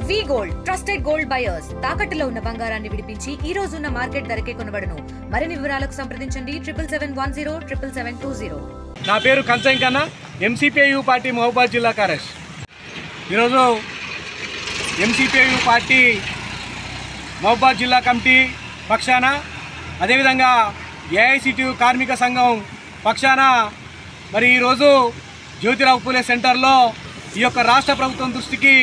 వి gold trusted gold buyers తాకట్టులో ఉన్న బంగారాన్ని విడిపించి ఈ రోజు ఉన్న మార్కెట్ ధరకే కొనబడును. మరిన్ని వివరాలకు సంప్రదించండి 77107720. నా పేరు కంచంకన్న, ఎంసీపీయు పార్టీ మహబూబాద్ జిల్లా కార్యదర్శి. ఈరోజు ఎంసీపీయు పార్టీ మహబూబాద్ జిల్లా కమిటీ పక్షాన, అదేవిధంగా ఏఐసిటియు కార్మిక సంఘం పక్షాన మరి ఈరోజు జ్యోతిరావు పూలే సెంటర్లో ఈ యొక్క రాష్ట్ర ప్రభుత్వం దృష్టికి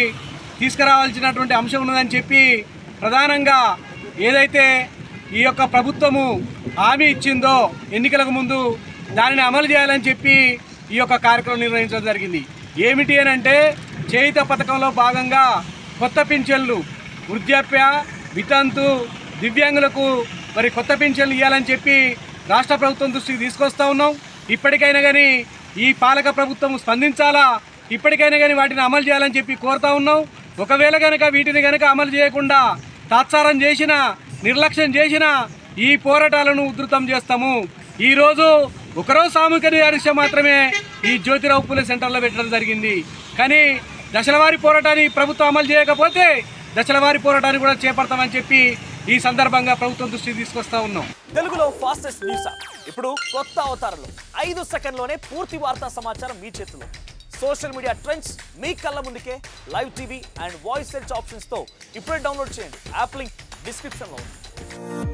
తీసుకురావాల్సినటువంటి అంశం ఉన్నదని చెప్పి ప్రధానంగా ఏదైతే ఈ యొక్క ప్రభుత్వము హామీ ఇచ్చిందో ఎన్నికలకు ముందు దానిని అమలు చేయాలని చెప్పి ఈ యొక్క కార్యక్రమం నిర్వహించడం జరిగింది. ఏమిటి అని అంటే చేయుత పథకంలో భాగంగా కొత్త పింఛన్లు, వృద్ధాప్య, వితంతు, దివ్యాంగులకు మరి కొత్త పింఛన్లు ఇవ్వాలని చెప్పి రాష్ట్ర ప్రభుత్వం దృష్టికి తీసుకొస్తూ ఉన్నాం. ఇప్పటికైనా కానీ ఈ పాలక ప్రభుత్వం స్పందించాలా, ఇప్పటికైనా కానీ వాటిని అమలు చేయాలని చెప్పి కోరుతా ఉన్నాం. ఒకవేళ కనుక వీటిని కనుక అమలు చేయకుండా తాత్సారం చేసినా, నిర్లక్ష్యం చేసినా ఈ పోరాటాలను ఉధృతం చేస్తాము. ఈరోజు ఒకరోజు సామూహిక దీక్ష మాత్రమే ఈ జ్యోతిరావు పూలే సెంటర్లో పెట్టడం జరిగింది. కానీ దశలవారీ పోరాటాన్ని ప్రభుత్వం అమలు చేయకపోతే దశలవారీ పోరాటాన్ని కూడా చేపడతామని చెప్పి ఈ సందర్భంగా ప్రభుత్వం దృష్టికి తీసుకొస్తా ఉన్నాం. తెలుగులో ఫాస్టెస్ట్ న్యూస్ ఇప్పుడు కొత్త అవతారంలో 5 సెకండ్లోనే పూర్తి వార్తా సమాచారం మీ చేతిలో. సోషల్ మీడియా ట్రెండ్స్ మీ కళ్ళ ముందుకే live TV and voice search options తో ఇప్పుడే డౌన్లోడ్ చేయండి. యాప్ లింక్ డిస్క్రిప్షన్లో ఉంది.